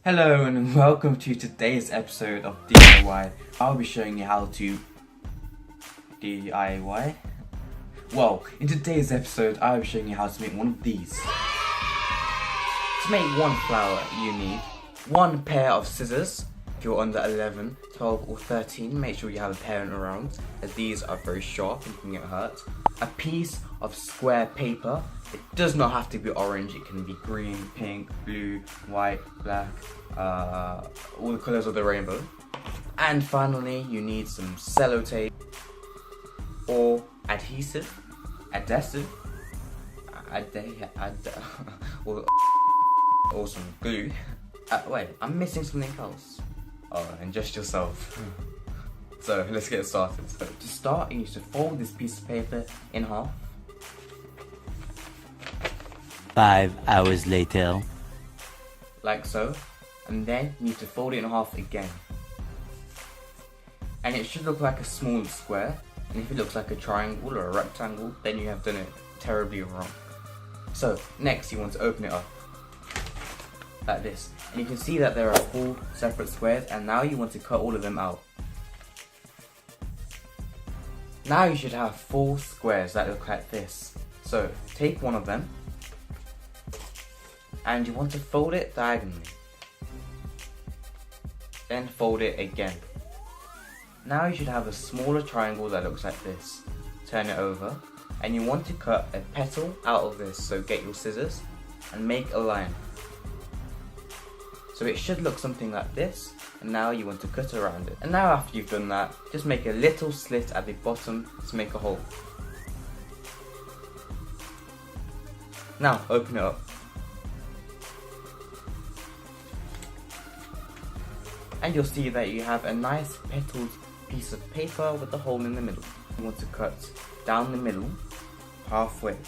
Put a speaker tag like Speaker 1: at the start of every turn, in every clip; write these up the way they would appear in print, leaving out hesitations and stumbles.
Speaker 1: Hello and welcome to today's episode of DIY. I'll be showing you how to DIY. Well, in today's episode I'll be showing you how to make one of these. To make one flower you need one pair of scissors. If you're under 11, 12 or 13, make sure you have a parent around, as these are very sharp and can get hurt. A piece of square paper. It does not have to be orange, it can be green, pink, blue, white, black, all the colours of the rainbow. And finally, you need some sellotape or adhesive, or some glue. Wait, I'm missing something else. Oh, and just yourself. So let's get started. So to start, you need to fold this piece of paper in half.
Speaker 2: 5 hours later.
Speaker 1: Like so. And then you need to fold it in half again. And it should look like a small square. And if it looks like a triangle or a rectangle, then you have done it terribly wrong. So next you want to open it up. Like this. And you can see that there are 4 separate squares, and now you want to cut all of them out. Now you should have 4 squares that look like this. So take one of them and you want to fold it diagonally. Then fold it again. Now you should have a smaller triangle that looks like this. Turn it over and you want to cut a petal out of this, so get your scissors and make a line. So it should look something like this, and now you want to cut around it. And now after you've done that, just make a little slit at the bottom to make a hole. Now open it up. And you'll see that you have a nice petaled piece of paper with a hole in the middle. You want to cut down the middle, halfway.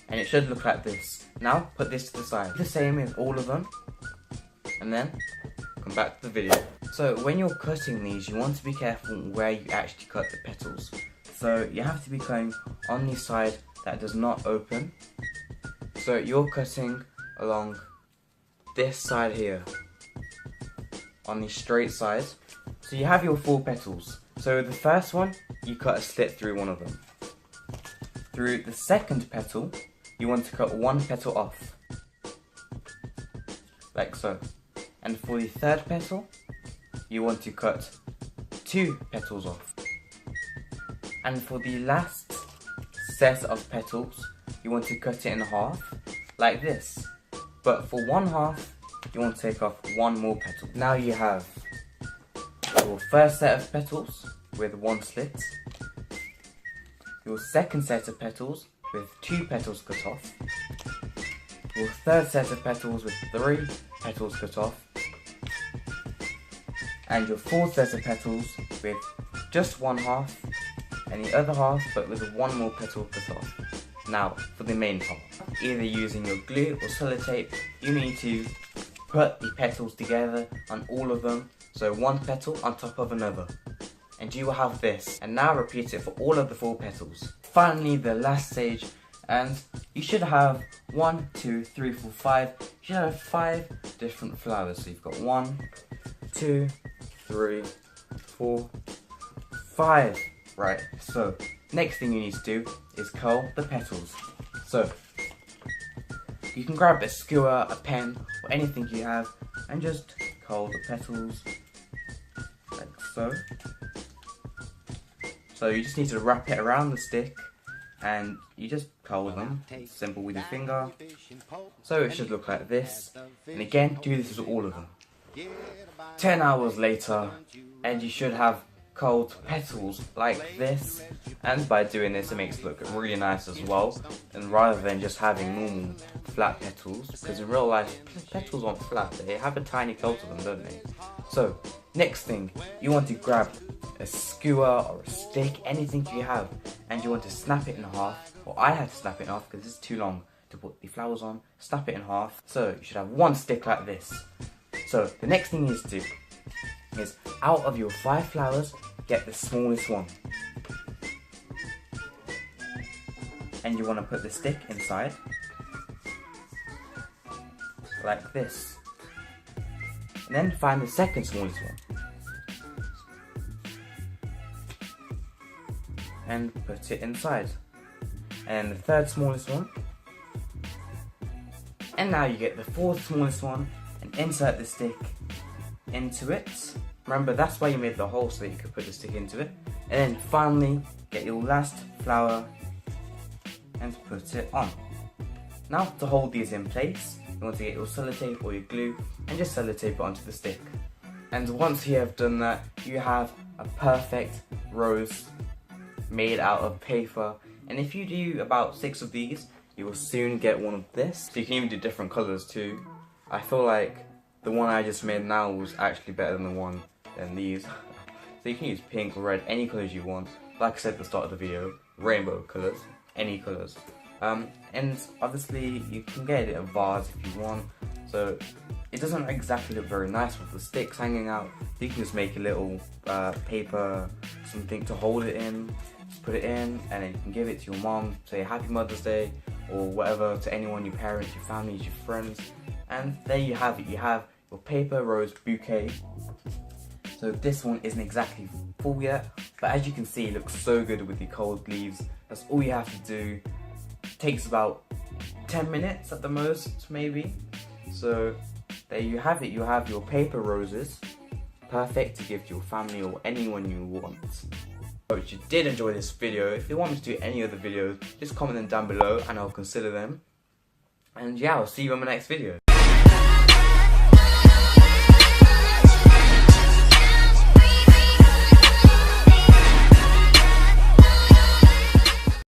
Speaker 1: And it should look like this. Now put this to the side. The same with all of them. And then come back to the video. So when you're cutting these, you want to be careful where you actually cut the petals. So you have to be cutting on the side that does not open. So you're cutting along this side here, on the straight side. So you have your 4 petals. So the first one, you cut a slit through one of them. Through the second petal, you want to cut 1 petal off, like so. And for the third petal, you want to cut 2 petals off. And for the last set of petals, you want to cut it in half, like this. But for one half, you want to take off 1 more petal. Now you have your first set of petals with 1 slit, your second set of petals with 2 petals cut off, your third set of petals with 3 petals cut off, and your fourth set of petals with just 1 half, and the other half but with 1 more petal cut off. Now for the main part. Either using your glue or sellotape, you need to put the petals together on all of them, so 1 petal on top of another. And you will have this, and now repeat it for all of the 4 petals. Finally, the last stage, and you should have 1, 2, 3, 4, 5. You should have 5 different flowers. So you've got 1, 2, 3, 4, 5. Right, so next thing you need to do is curl the petals. So you can grab a skewer, a pen, or anything you have, and just curl the petals like so. So you just need to wrap it around the stick and you just curl them, simple with your finger. So it should look like this, and again do this with all of them. 10 hours later, and you should have curled petals like this, and by doing this it makes it look really nice as well, and rather than just having normal flat petals, because in real life petals aren't flat, they have a tiny curl to them, don't they? So next thing, you want to grab a skewer or a stick, anything you have, and you want to snap it in half. Well, I had to snap it in half because it's too long to put the flowers on. Snap it in half. So you should have 1 stick like this. So the next thing you need to do is, out of your 5 flowers, get the smallest one. and you want to put the stick inside, like this. And then find the second smallest one, and put it inside. And the third smallest one. And now you get the fourth smallest one, and insert the stick into it. Remember, that's why you made the hole, so that you could put the stick into it. And then finally, get your last flower and put it on. Now, to hold these in place, you want to get your sellotape or your glue and just sellotape it onto the stick. And once you have done that, you have a perfect rose made out of paper. And if you do about 6 of these, you will soon get one of this. So you can even do different colours too. I feel like the one I just made now was actually better than the one than these. So you can use pink, red, any colours you want. Like I said at the start of the video, rainbow colours, any colours. And obviously you can get it in a vase if you want. So it doesn't exactly look very nice with the sticks hanging out. So you can just make a little paper, something to hold it in. Just put it in, and then you can give it to your mom, say Happy Mother's Day, or whatever, to anyone, your parents, your family, your friends. And there you have it, you have your Paper Rose Bouquet. So this one isn't exactly full yet, but as you can see, it looks so good with the cold leaves. That's all you have to do. It takes about 10 minutes at the most, maybe. So there you have it, you have your paper roses, perfect to give to your family or anyone you want. So if you did enjoy this video, if you want me to do any other videos, just comment them down below and I'll consider them. And yeah, I'll see you in my next video.